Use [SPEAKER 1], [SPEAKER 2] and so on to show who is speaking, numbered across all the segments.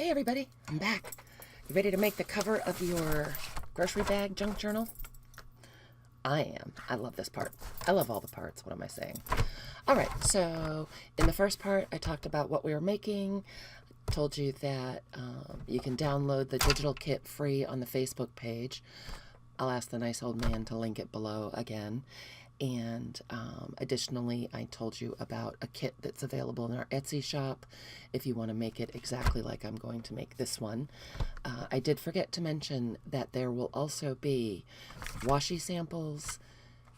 [SPEAKER 1] Hey everybody, I'm back. You ready to make the cover of your grocery bag junk journal? I am. I love this part. I love all the parts. What am I saying? Alright, so in the first part I talked about what we were making. Told you that you can download the digital kit free on the Facebook page. I'll ask the nice old man to link it below again. And additionally, I told you about a kit that's available in our Etsy shop if you want to make it exactly like I'm going to make this one. I did forget to mention that there will also be washi samples,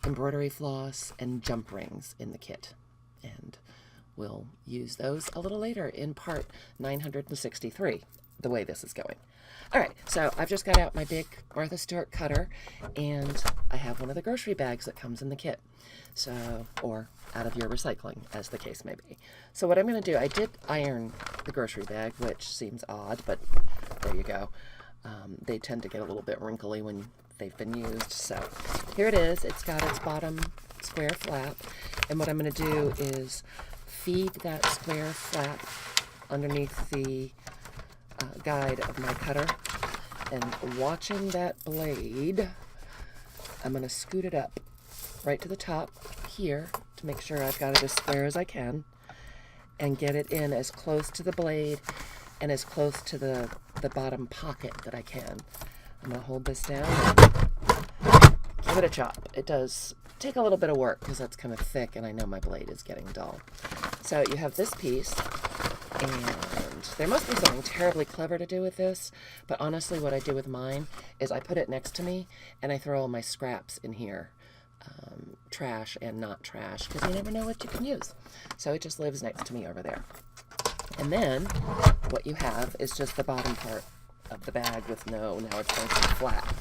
[SPEAKER 1] embroidery floss, and jump rings in the kit. And we'll use those a little later in part 963, the way this is going. All right, so I've just got out my big Martha Stewart cutter, and I have one of the grocery bags that comes in the kit, so, or out of your recycling, as the case may be. So what I'm going to do, I did iron the grocery bag, which seems odd, but there you go. They tend to get a little bit wrinkly when they've been used, so here it is. It's got its bottom square flap, and what I'm going to do is feed that square flap underneath the guide of my cutter, and watching that blade, I'm going to scoot it up right to the top here to make sure I've got it as square as I can and get it in as close to the blade and as close to the bottom pocket that I can. I'm going to hold this down and give it a chop. It does take a little bit of work because that's kind of thick and I know my blade is getting dull. So you have this piece, and there must be something terribly clever to do with this, but honestly what I do with mine is I put it next to me and I throw all my scraps in here, trash and not trash, because you never know what you can use. So it just lives next to me over there. And then what you have is just the bottom part of the bag with now it's going to be flat.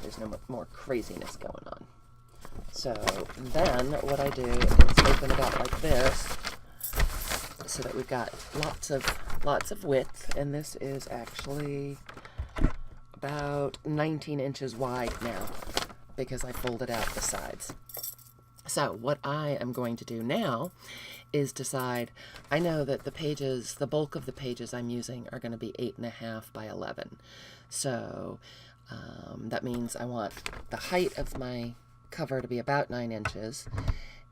[SPEAKER 1] There's no more craziness going on. So then what I do is open it up like this, so that we've got lots of width, and this is actually about 19 inches wide now because I folded out the sides. So what I am going to do now is decide, I know that the bulk of the pages I'm using are going to be 8.5 by 11. So that means I want the height of my cover to be about 9 inches.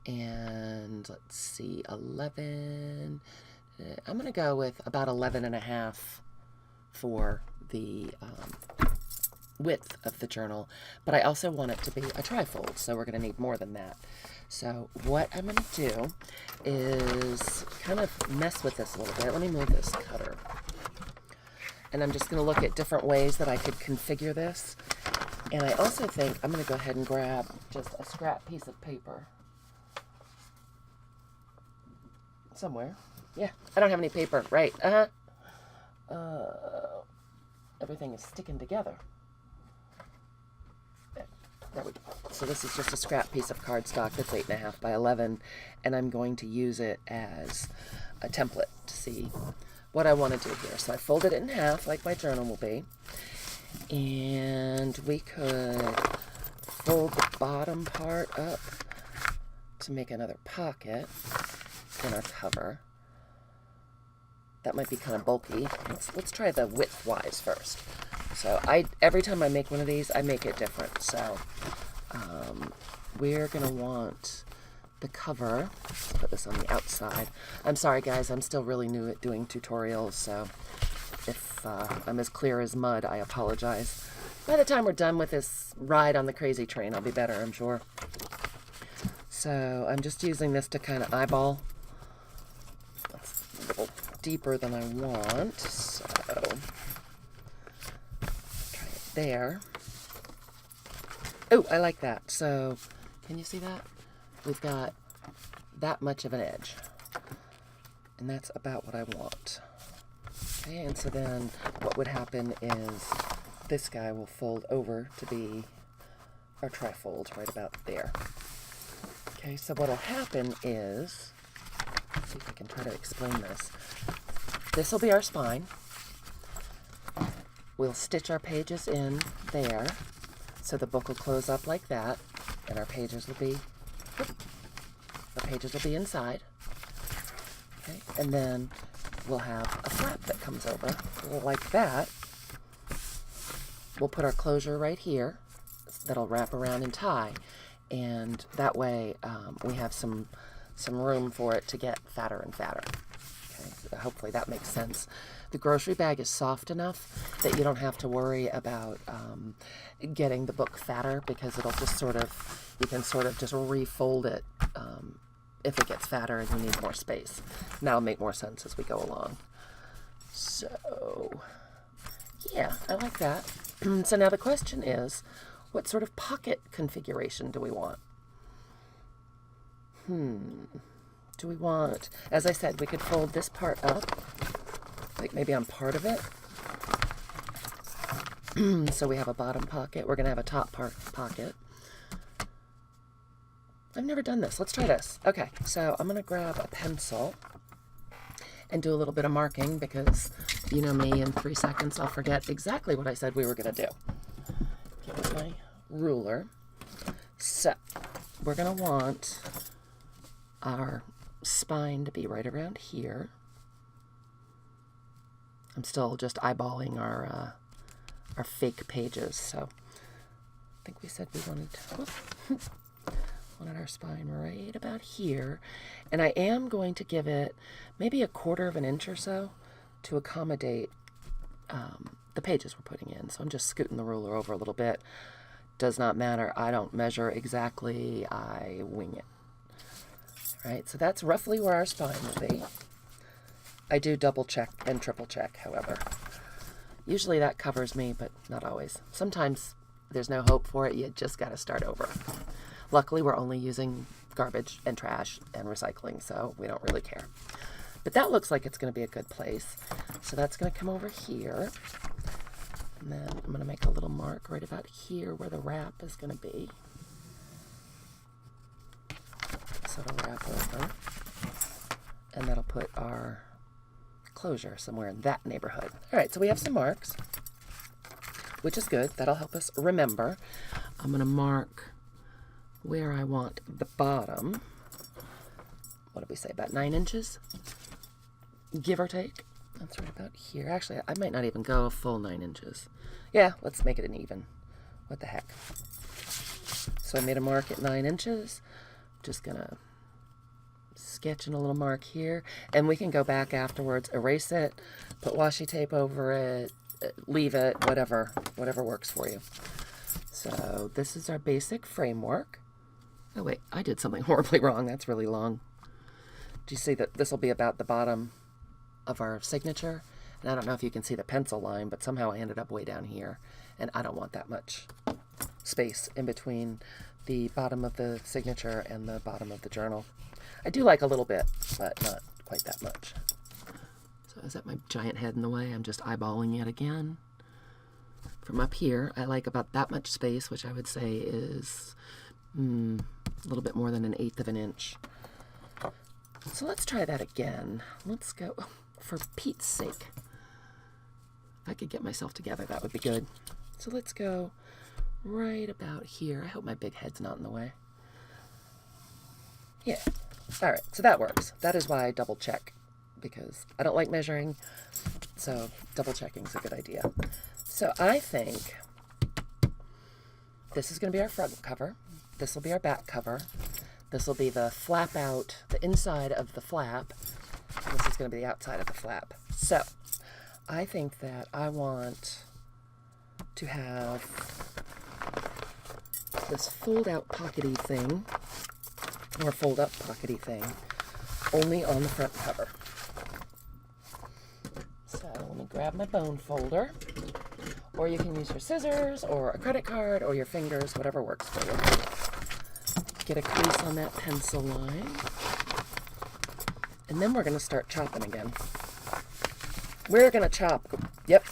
[SPEAKER 1] And let's see, 11, I'm going to go with about 11.5 for the width of the journal, but I also want it to be a trifold, so we're going to need more than that. So what I'm going to do is kind of mess with this a little bit. Let me move this cutter. And I'm just going to look at different ways that I could configure this. And I also think I'm going to go ahead and grab just a scrap piece of paper. Somewhere. Yeah, I don't have any paper. Right. Everything is sticking together. There we go. So this is just a scrap piece of cardstock that's 8.5 by 11, and I'm going to use it as a template to see what I want to do here. So I folded it in half like my journal will be, and we could fold the bottom part up to make another pocket in our cover. That might be kind of bulky. Let's try the width-wise first. So every time I make one of these, I make it different. So we're going to want the cover. Let's put this on the outside. I'm sorry, guys. I'm still really new at doing tutorials, so if I'm as clear as mud, I apologize. By the time we're done with this ride on the crazy train, I'll be better, I'm sure. So I'm just using this to kind of eyeball. That's a little deeper than I want, so try it there. Oh, I like that. So can you see that? We've got that much of an edge, and that's about what I want. Okay, and so then what would happen is this guy will fold over to be our trifold right about there. Okay, so what'll happen is, let's see if I can try to explain this. This will be our spine. We'll stitch our pages in there, so the book will close up like that, and our pages will be inside. Okay, and then we'll have a flap that comes over like that. We'll put our closure right here that'll wrap around and tie, and that way we have some room for it to get fatter and fatter. Okay, so hopefully that makes sense. The grocery bag is soft enough that you don't have to worry about getting the book fatter, because it'll just sort of, you can sort of just refold it if it gets fatter and you need more space. And that'll make more sense as we go along. So, yeah, I like that. So now the question is, what sort of pocket configuration do we want? Do we want, as I said, we could fold this part up, like maybe on part of it. So we have a bottom pocket. We're going to have a top pocket. I've never done this. Let's try this. Okay, so I'm going to grab a pencil and do a little bit of marking, because you know me, in 3 seconds I'll forget exactly what I said we were going to do. Get my ruler. So we're going to want our spine to be right around here. I'm still just eyeballing our fake pages, so I think we said we wanted our spine right about here, and I am going to give it maybe 1/4 of an inch or so to accommodate the pages we're putting in. So I'm just scooting the ruler over a little bit. Does not matter. I don't measure exactly. I wing it. All right, so that's roughly where our spine will be. I do double check and triple check, however. Usually that covers me, but not always. Sometimes there's no hope for it. You just got to start over. Luckily, we're only using garbage and trash and recycling, so we don't really care. But that looks like it's going to be a good place. So that's going to come over here. And then I'm going to make a little mark right about here where the wrap is going to be. So it'll wrap over. And that'll put our closure somewhere in that neighborhood. All right, so we have some marks, which is good. That'll help us remember. I'm going to mark where I want the bottom. What did we say, about 9 inches? Give or take. That's right about here. Actually, I might not even go a full 9 inches. Yeah, let's make it an even. What the heck? So I made a mark at 9 inches. Just gonna sketch in a little mark here, and we can go back afterwards, erase it, put washi tape over it, leave it, whatever works for you. So this is our basic framework. Oh wait, I did something horribly wrong. That's really long. Do you see that this will be about the bottom of our signature? And I don't know if you can see the pencil line, but somehow I ended up way down here, and I don't want that much space in between the bottom of the signature and the bottom of the journal. I do like a little bit, but not quite that much. So is that my giant head in the way? I'm just eyeballing it again. From up here, I like about that much space, which I would say is a little bit more than 1/8 of an inch. So let's try that again. Let's go, for Pete's sake. If I could get myself together, that would be good. So let's go right about here. I hope my big head's not in the way. Yeah. All right, so that works. That is why I double check, because I don't like measuring, so double checking is a good idea. So I think this is going to be our front cover. This will be our back cover. This will be the flap out, the inside of the flap. And this is going to be the outside of the flap. So I think that I want to have this fold out pockety thing, or fold up pockety thing, only on the front cover. So let me grab my bone folder, or you can use your scissors or a credit card or your fingers, whatever works for you. Get a crease on that pencil line, and then we're going to start chopping again. We're going to chop. Yep.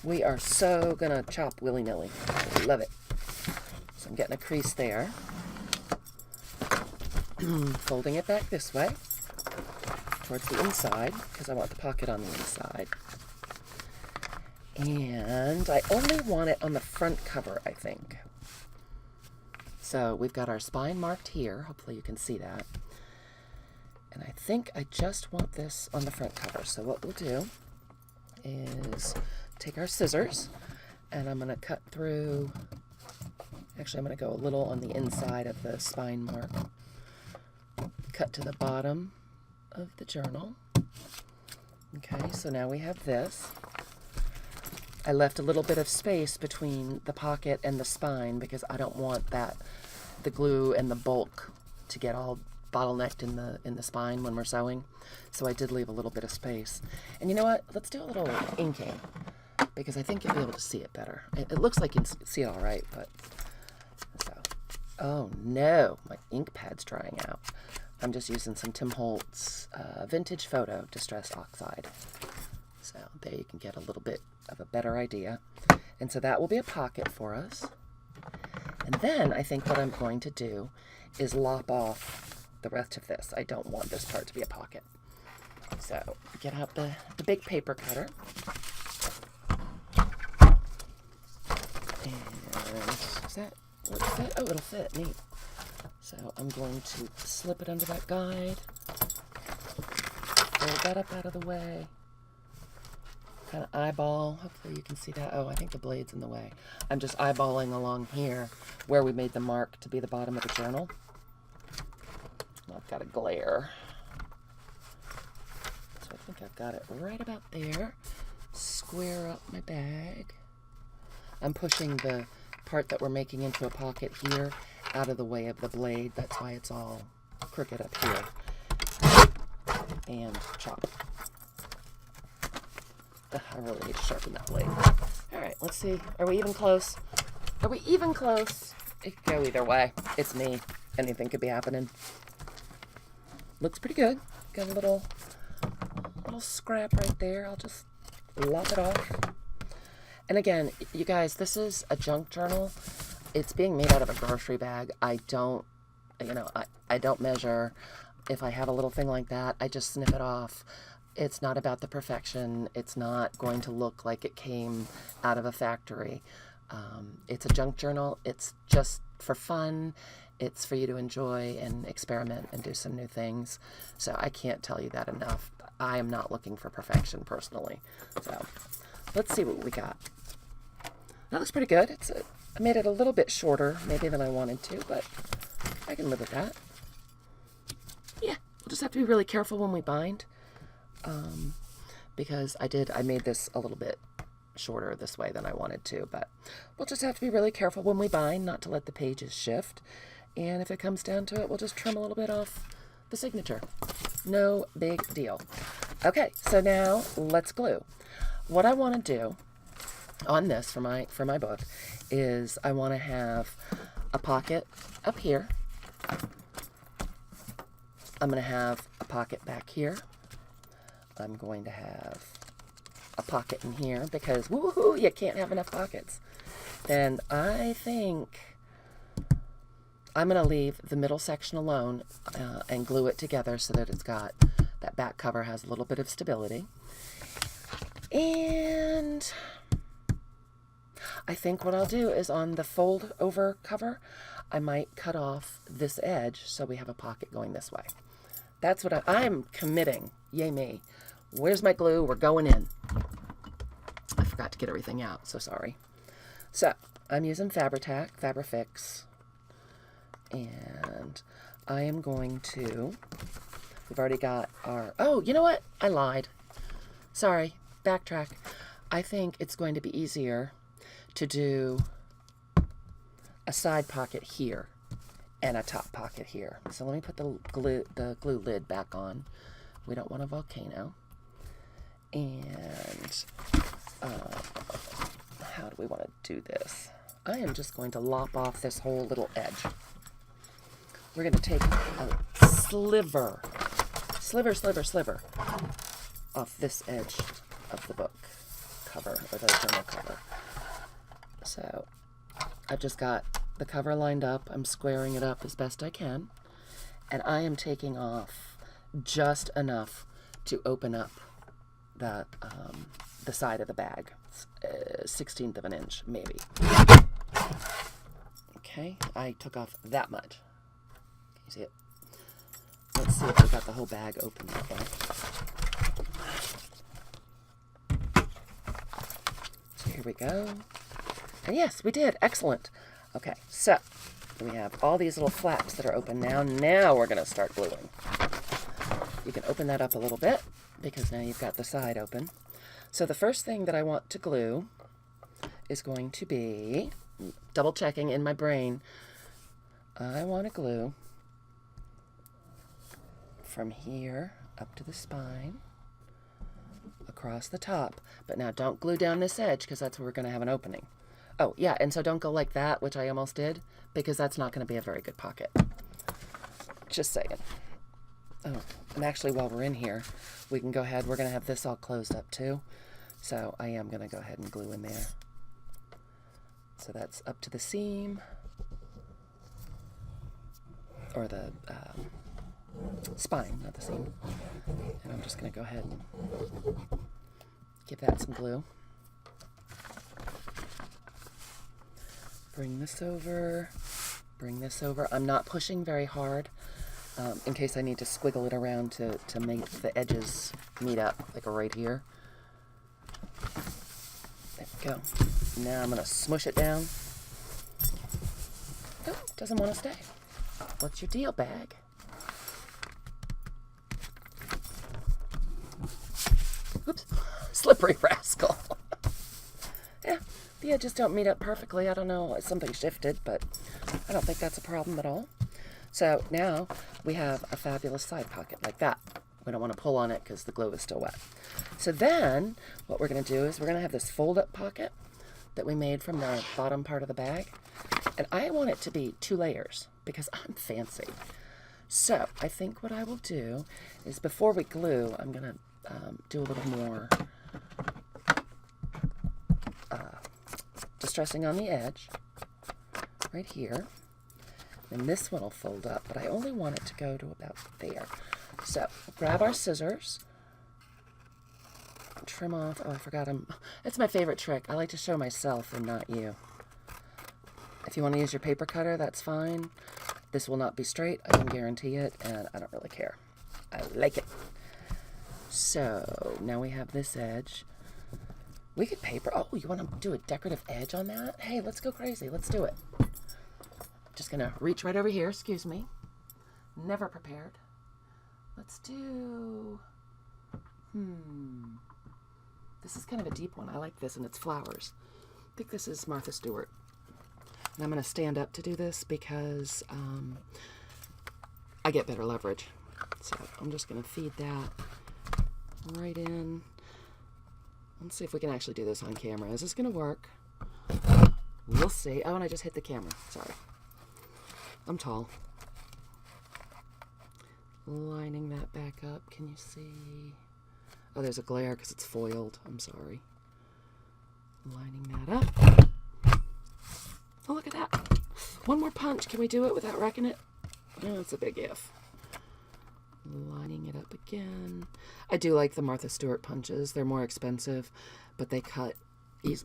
[SPEAKER 1] We are so going to chop willy-nilly. Love it. So I'm getting a crease there. Folding it back this way towards the inside, because I want the pocket on the inside. And I only want it on the front cover, I think. So we've got our spine marked here. Hopefully you can see that. And I think I just want this on the front cover. So what we'll do is take our scissors, and I'm going to cut through, actually I'm going to go a little on the inside of the spine mark. Cut to the bottom of the journal. Okay, so now we have this. I left a little bit of space between the pocket and the spine because I don't want the glue and the bulk to get all bottlenecked in the spine when we're sewing. So I did leave a little bit of space. And you know what? Let's do a little inking because I think you'll be able to see it better. It looks like you can see it all right, but so. Oh no, my ink pad's drying out. I'm just using some Tim Holtz Vintage Photo Distress Oxide. So there you can get a little bit of a better idea. And so that will be a pocket for us. And then I think what I'm going to do is lop off the rest of this. I don't want this part to be a pocket. So get out the big paper cutter. And is that, will it fit? Oh, it'll fit, neat. So I'm going to slip it under that guide, fold that up out of the way, kind of eyeball, hopefully you can see that. Oh, I think the blade's in the way. I'm just eyeballing along here where we made the mark to be the bottom of the journal. I've got a glare. So I think I've got it right about there. Square up my bag. I'm pushing the part that we're making into a pocket here out of the way of the blade. That's why it's all crooked up here. And chop. I really need to sharpen that blade. Alright, let's see. Are we even close? Are we even close? It could go either way. It's me. Anything could be happening. Looks pretty good. Got a little scrap right there. I'll just lop it off. And again, you guys, this is a junk journal. It's being made out of a grocery bag. I don't measure. If I have a little thing like that, I just snip it off. It's not about the perfection. It's not going to look like it came out of a factory. It's a junk journal. It's just for fun. It's for you to enjoy and experiment and do some new things. So I can't tell you that enough. I am not looking for perfection personally. So let's see what we got. That looks pretty good. I made it a little bit shorter maybe than I wanted to, but I can live with that. Yeah, we'll just have to be really careful when we bind. Because I made this a little bit shorter this way than I wanted to, but we'll just have to be really careful when we bind not to let the pages shift. And if it comes down to it, we'll just trim a little bit off the signature. No big deal. Okay, so now let's glue. What I want to do on this for my book is I want to have a pocket up here. I'm going to have a pocket back here. I'm going to have a pocket in here because woohoo, you can't have enough pockets. Then I think I'm going to leave the middle section alone and glue it together so that it's got, that back cover has a little bit of stability. And I think what I'll do is on the fold over cover, I might cut off this edge so we have a pocket going this way. That's what I'm committing. Yay me. Where's my glue? We're going in. I forgot to get everything out, so sorry. So I'm using Fabrifix, and I am going to, we've already got our, oh, you know what? I lied. Sorry, backtrack. I think it's going to be easier to do a side pocket here and a top pocket here. So let me put the glue lid back on. We don't want a volcano. And how do we want to do this? I am just going to lop off this whole little edge. We're going to take a sliver off this edge of the book cover, or the journal cover. So I've just got the cover lined up. I'm squaring it up as best I can. And I am taking off just enough to open up the side of the bag. 1/16 of an inch, maybe. Okay, I took off that much. Can you see it? Let's see if we got the whole bag open that way. So here we go. And yes, we did. Excellent. Okay, so we have all these little flaps that are open now. Now we're going to start gluing. You can open that up a little bit because now you've got the side open. So the first thing that I want to glue is going to be, double checking in my brain, I want to glue from here up to the spine, across the top. But now don't glue down this edge because that's where we're going to have an opening. Oh, yeah, and so don't go like that, which I almost did, because that's not going to be a very good pocket. Just saying. Oh, and actually while we're in here, we can go ahead, we're going to have this all closed up too. So I am going to go ahead and glue in there. So that's up to the seam, or the spine, not the seam. And I'm just going to go ahead and give that some glue. Bring this over, bring this over. I'm not pushing very hard in case I need to squiggle it around to make the edges meet up, like right here. There we go. Now I'm going to smush it down. Oh, doesn't want to stay. What's your deal, bag? Oops, slippery rascal. Yeah, the edges don't meet up perfectly. I don't know, something shifted, but I don't think that's a problem at all. So now we have a fabulous side pocket like that. We don't want to pull on it because the glue is still wet. So then what we're going to do is we're going to have this fold-up pocket that we made from the bottom part of the bag. And I want it to be 2 layers because I'm fancy. So I think what I will do is before we glue, I'm going to do a little more distressing on the edge right here. And this one will fold up, but I only want it to go to about there. So grab our scissors, trim off. Oh, I forgot it's my favorite trick. I like to show myself and not you. If you want to use your paper cutter, that's fine. This will not be straight, I can guarantee it, and I don't really care. I like it. So now we have this edge. We could paper. Oh, you want to do a decorative edge on that? Hey, let's go crazy. Let's do it. Just gonna reach right over here. Excuse me. Never prepared. Let's do. This is kind of a deep one. I like this, and it's flowers. I think this is Martha Stewart. And I'm gonna stand up to do this because I get better leverage. So I'm just gonna feed that right in. Let's see if we can actually do this on camera. Is this gonna work? We'll see. Oh, and I just hit the camera. Sorry. I'm tall. Lining that back up. Can you see? Oh, there's a glare because it's foiled. I'm sorry. Lining that up. Oh, look at that. One more punch. Can we do it without wrecking it? Oh, it's a big if. Lining it up again. I do like the Martha Stewart punches. They're more expensive, but they cut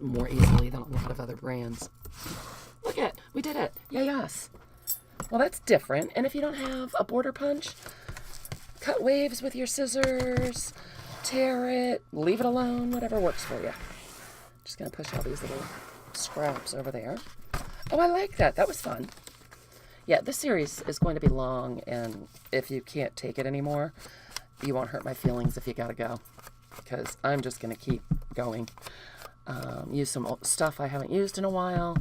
[SPEAKER 1] more easily than a lot of other brands. Look at, we did it. Yay us. Well, that's different. And if you don't have a border punch, cut waves with your scissors, tear it, leave it alone, whatever works for you. Just going to push all these little scraps over there. Oh, I like that. That was fun. Yeah, this series is going to be long, and if you can't take it anymore, you won't hurt my feelings if you gotta go, because I'm just going to keep going. Use some stuff I haven't used in a while.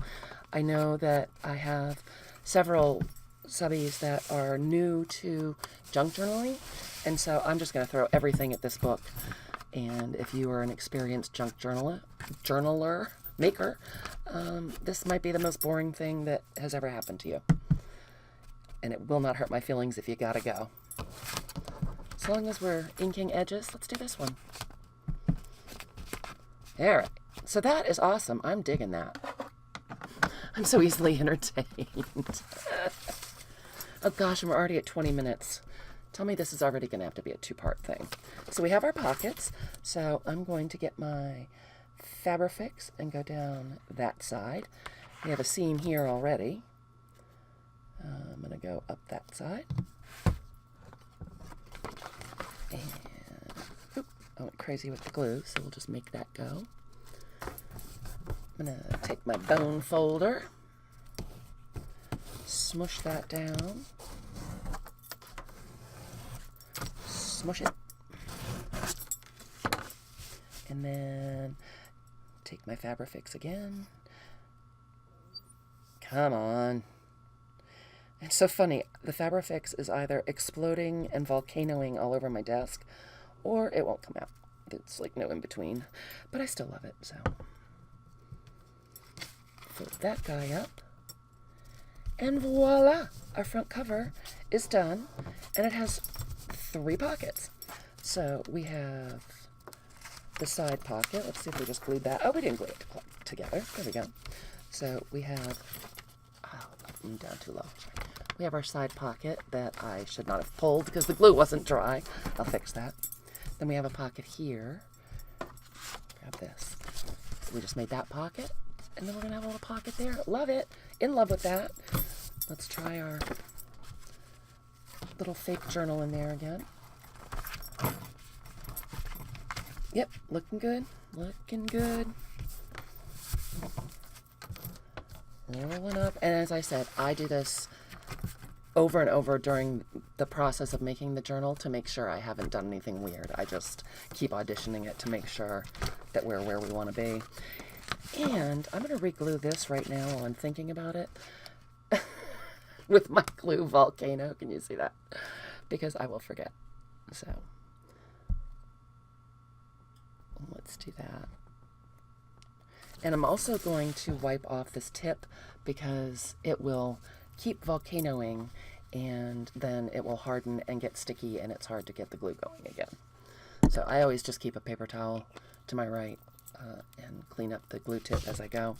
[SPEAKER 1] I know that I have several subbies that are new to junk journaling, and so I'm just going to throw everything at this book. And if you are an experienced junk journaler, maker, this might be the most boring thing that has ever happened to you. And it will not hurt my feelings if you gotta go. As long as we're inking edges, let's do this one. All right. So that is awesome. I'm digging that. I'm so easily entertained. Oh gosh, and we're already at 20 minutes. Tell me this is already going to have to be a 2-part thing. So we have our pockets. So I'm going to get my Fabrifix and go down that side. We have a seam here already. I'm going to go up that side. crazy with the glue, so we'll just make that go. I'm going to take my bone folder, smush that down, smush it, and then take my Fabrifix again. Come on. It's so funny. The Fabrifix is either exploding and volcanoing all over my desk, or it won't come out. It's like no in between. But I still love it, so. Flip that guy up. And voila! Our front cover is done. And it has 3 pockets. So we have the side pocket. Let's see if we just glued that. Oh, we didn't glue it together. There we go. So we have, oh, I'm down too low. We have our side pocket that I should not have pulled because the glue wasn't dry. I'll fix that. Then we have a pocket here. Grab this. We just made that pocket. And then we're going to have a little pocket there. Love it. In love with that. Let's try our little fake journal in there again. Yep, looking good. Looking good. Rolling up. And as I said, I do this over and over during the process of making the journal to make sure I haven't done anything weird. I just keep auditioning it to make sure that we're where we want to be. And I'm going to re-glue this right now while I'm thinking about it with my glue volcano. Can you see that? Because I will forget. So let's do that. And I'm also going to wipe off this tip because it will keep volcanoing and then it will harden and get sticky and it's hard to get the glue going again. So I always just keep a paper towel to my right and clean up the glue tip as I go.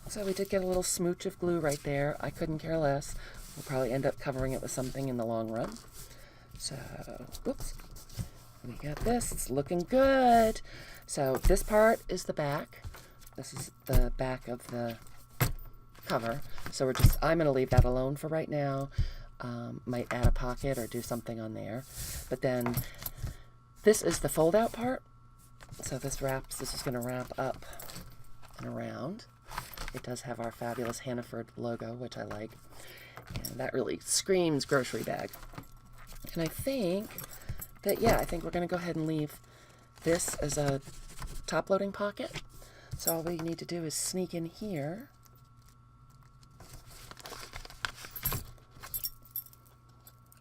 [SPEAKER 1] So we did get a little smooch of glue right there. I couldn't care less. We'll probably end up covering it with something in the long run. So, whoops. We got this. It's looking good. So this part is the back. This is the back of the cover. So I'm going to leave that alone for right now. Might add a pocket or do something on there. But then this is the fold out part. So this is going to wrap up and around. It does have our fabulous Hannaford logo, which I like. And that really screams grocery bag. And I think that, yeah, I think we're going to go ahead and leave this as a top loading pocket. So all we need to do is sneak in here.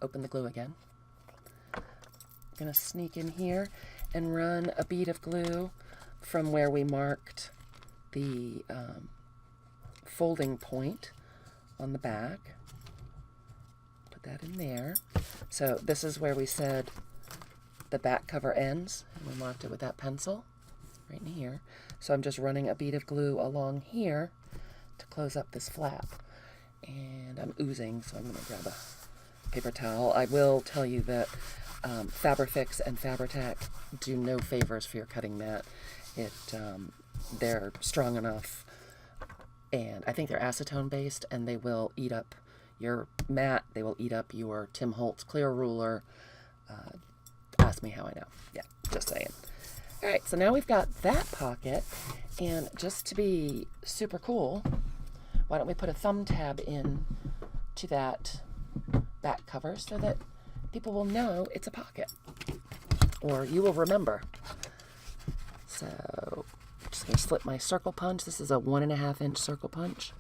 [SPEAKER 1] Open the glue again. I'm going to sneak in here and run a bead of glue from where we marked the folding point on the back. Put that in there. So this is where we said the back cover ends, and we marked it with that pencil right in here. So I'm just running a bead of glue along here to close up this flap. And I'm oozing, so I'm going to grab a paper towel. I will tell you that Fabrifix and Fabri-Tac do no favors for your cutting mat. They're strong enough, and I think they're acetone based, and they will eat up your mat. They will eat up your Tim Holtz clear ruler. Ask me how I know. Yeah, just saying. All right, so now we've got that pocket, and just to be super cool, why don't we put a thumb tab in to that back cover so that people will know it's a pocket, or you will remember. So I'm just going to slip my circle punch. This is a 1.5 inch circle punch.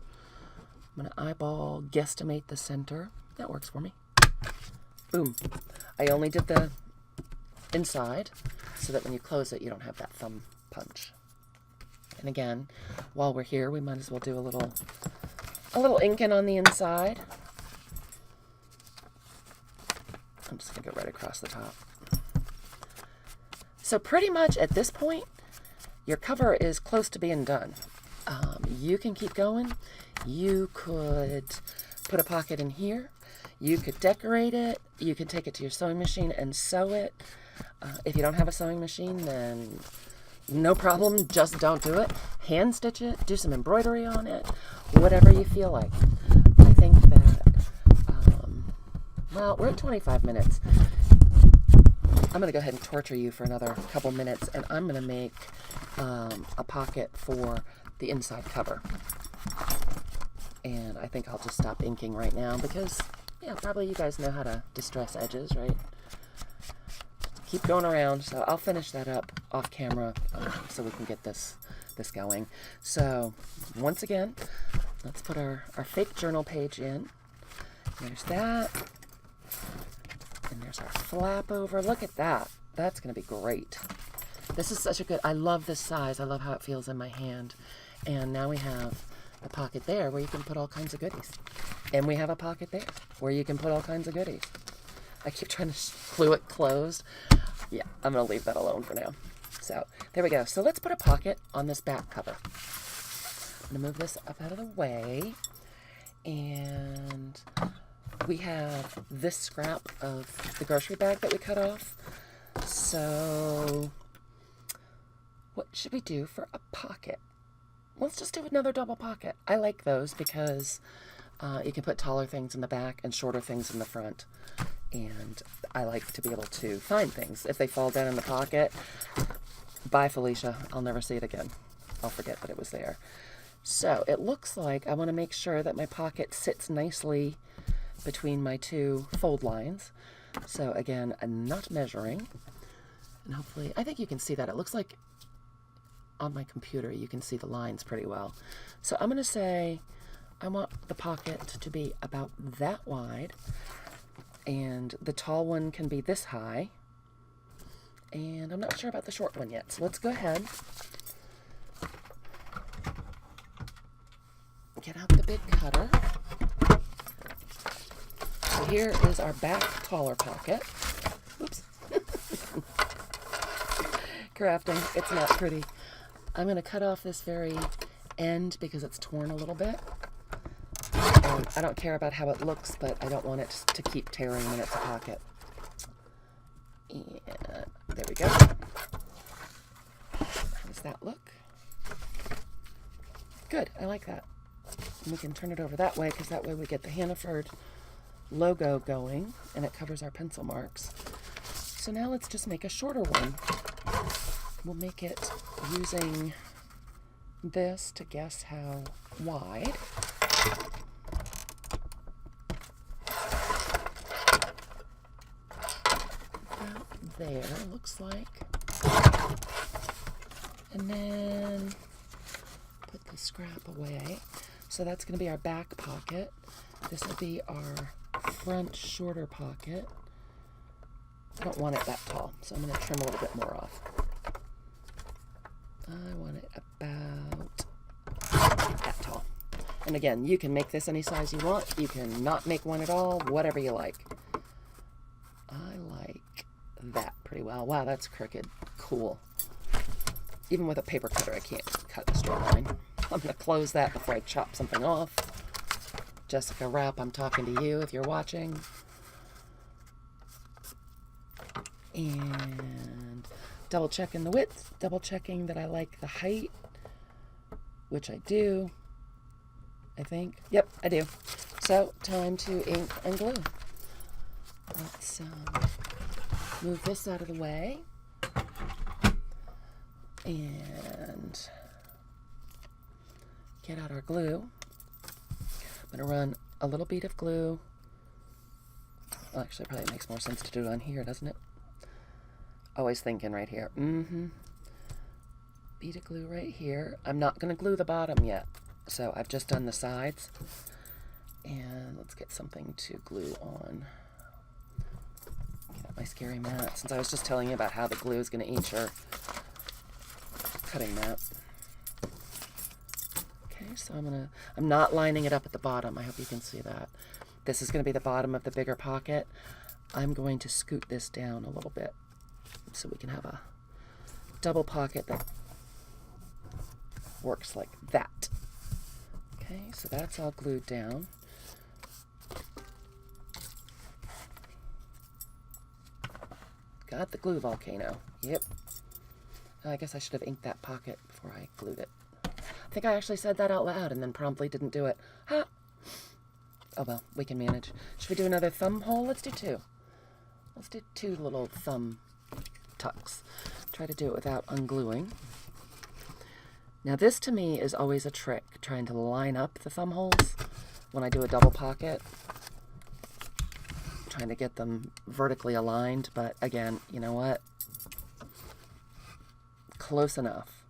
[SPEAKER 1] I'm going to eyeball guesstimate the center. That works for me. Boom. I only did the inside so that when you close it, you don't have that thumb punch. And again, while we're here, we might as well do a little inking on the inside. I'm just going to go right across the top. So pretty much at this point, your cover is close to being done. You can keep going. You could put a pocket in here. You could decorate it. You could take it to your sewing machine and sew it. If you don't have a sewing machine, then no problem. Just don't do it. Hand stitch it. Do some embroidery on it. Whatever you feel like. I think that, well, we're at 25 minutes. I'm going to go ahead and torture you for another couple minutes, and I'm going to make a pocket for the inside cover. And I think I'll just stop inking right now because, yeah, probably you guys know how to distress edges, right? Keep going around, so I'll finish that up off camera so we can get this going. So, once again, let's put our fake journal page in. There's that. And there's our flap over. Look at that. That's going to be great. This is such a good, I love this size. I love how it feels in my hand. And now we have a pocket there where you can put all kinds of goodies. And we have a pocket there where you can put all kinds of goodies. I keep trying to glue it closed. Yeah, I'm going to leave that alone for now. So, there we go. So let's put a pocket on this back cover. I'm going to move this up out of the way. And we have this scrap of the grocery bag that we cut off. So, what should we do for a pocket? Let's just do another double pocket. I like those because you can put taller things in the back and shorter things in the front. And I like to be able to find things. If they fall down in the pocket, bye Felicia, I'll never see it again. I'll forget that it was there. So it looks like I want to make sure that my pocket sits nicely between my two fold lines. So again, I'm not measuring. And hopefully, I think you can see that. It looks like on my computer you can see the lines pretty well. So I'm going to say I want the pocket to be about that wide. And the tall one can be this high. And I'm not sure about the short one yet. So let's go ahead. Get out the big cutter. So here is our back taller pocket. Oops. Crafting, it's not pretty. I'm going to cut off this very end because it's torn a little bit. I don't care about how it looks, but I don't want it to keep tearing when it's a pocket. And there we go. How does that look? Good, I like that. And we can turn it over that way because that way we get the Hannaford logo going and it covers our pencil marks. So now let's just make a shorter one. We'll make it using this to guess how wide. There, looks like. And then put the scrap away. So that's going to be our back pocket. This will be our front shorter pocket. I don't want it that tall, so I'm going to trim a little bit more off. I want it about that tall. And again, you can make this any size you want. You can not make one at all, whatever you like. I like that pretty well. Wow, that's crooked. Cool. Even with a paper cutter, I can't cut a straight line. I'm going to close that before I chop something off. Jessica Rapp, I'm talking to you if you're watching. And double checking the width, double checking that I like the height, which I do, I think. Yep, I do. So, time to ink and glue. Let's move this out of the way. And get out our glue. I'm going to run a little bead of glue. Well, actually, it probably makes more sense to do it on here, doesn't it? Always thinking right here. Bead of glue right here. I'm not going to glue the bottom yet, so I've just done the sides. And let's get something to glue on. Get out my scary mat, since I was just telling you about how the glue is going to eat your cutting mat. Okay, so I'm not lining it up at the bottom. I hope you can see that. This is going to be the bottom of the bigger pocket. I'm going to scoot this down a little bit so we can have a double pocket that works like that. Okay, so that's all glued down. Got the glue volcano. Yep. I guess I should have inked that pocket before I glued it. I think I actually said that out loud and then promptly didn't do it. Ha! Oh well, we can manage. Should we do another thumb hole? Let's do two. Let's do two little thumb tucks. Try to do it without ungluing. Now this to me is always a trick, trying to line up the thumb holes when I do a double pocket. Trying to get them vertically aligned, but again, you know what? Close enough.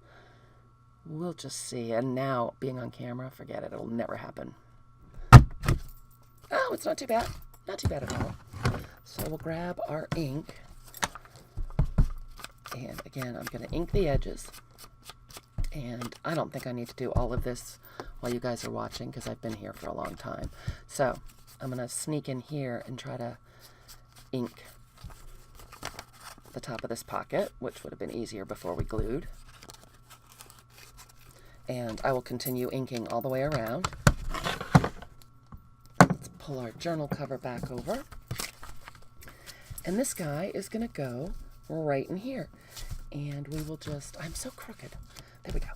[SPEAKER 1] We'll just see. And now, being on camera, forget it. It'll never happen. Oh, it's not too bad. Not too bad at all. So we'll grab our ink. And again, I'm going to ink the edges. And I don't think I need to do all of this while you guys are watching because I've been here for a long time. So I'm going to sneak in here and try to ink the top of this pocket, which would have been easier before we glued. And I will continue inking all the way around. Let's pull our journal cover back over. And this guy is going to go right in here. And we will just, I'm so crooked. There we go.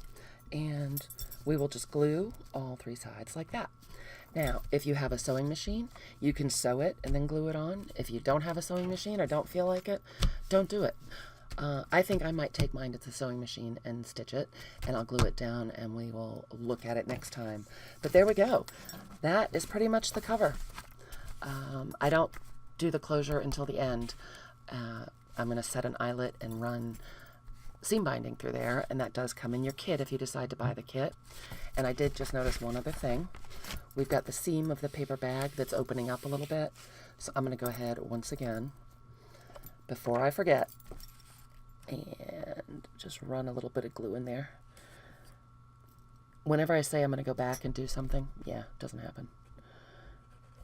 [SPEAKER 1] And we will just glue all three sides like that. Now, if you have a sewing machine, you can sew it and then glue it on. If you don't have a sewing machine or don't feel like it, don't do it. I think I might take mine to the sewing machine and stitch it, and I'll glue it down, and we will look at it next time. But there we go. That is pretty much the cover. I don't do the closure until the end. I'm going to set an eyelet and run seam binding through there, and that does come in your kit if you decide to buy the kit. And I did just notice one other thing. We've got the seam of the paper bag that's opening up a little bit, so I'm going to go ahead once again, before I forget, and just run a little bit of glue in there. Whenever I say I'm going to go back and do something, yeah, it doesn't happen.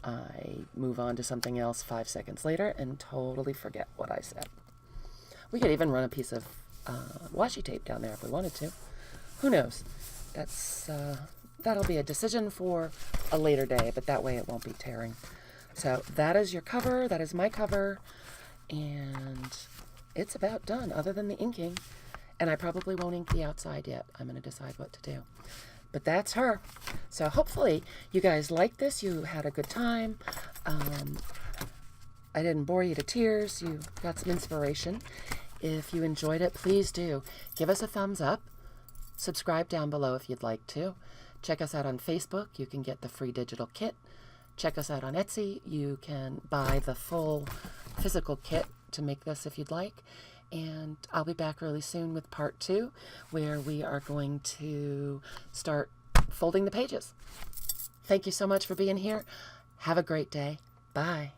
[SPEAKER 1] I move on to something else 5 seconds later and totally forget what I said. We could even run a piece of washi tape down there if we wanted to. Who knows? That'll be a decision for a later day, but that way it won't be tearing. So that is your cover. That is my cover. And it's about done, other than the inking. And I probably won't ink the outside yet. I'm going to decide what to do. But that's her. So hopefully you guys liked this. You had a good time. I didn't bore you to tears. You got some inspiration. If you enjoyed it, please do give us a thumbs up. Subscribe down below if you'd like to. Check us out on Facebook. You can get the free digital kit. Check us out on Etsy. You can buy the full physical kit to make this if you'd like. And I'll be back really soon with part 2, where we are going to start folding the pages. Thank you so much for being here. Have a great day. Bye.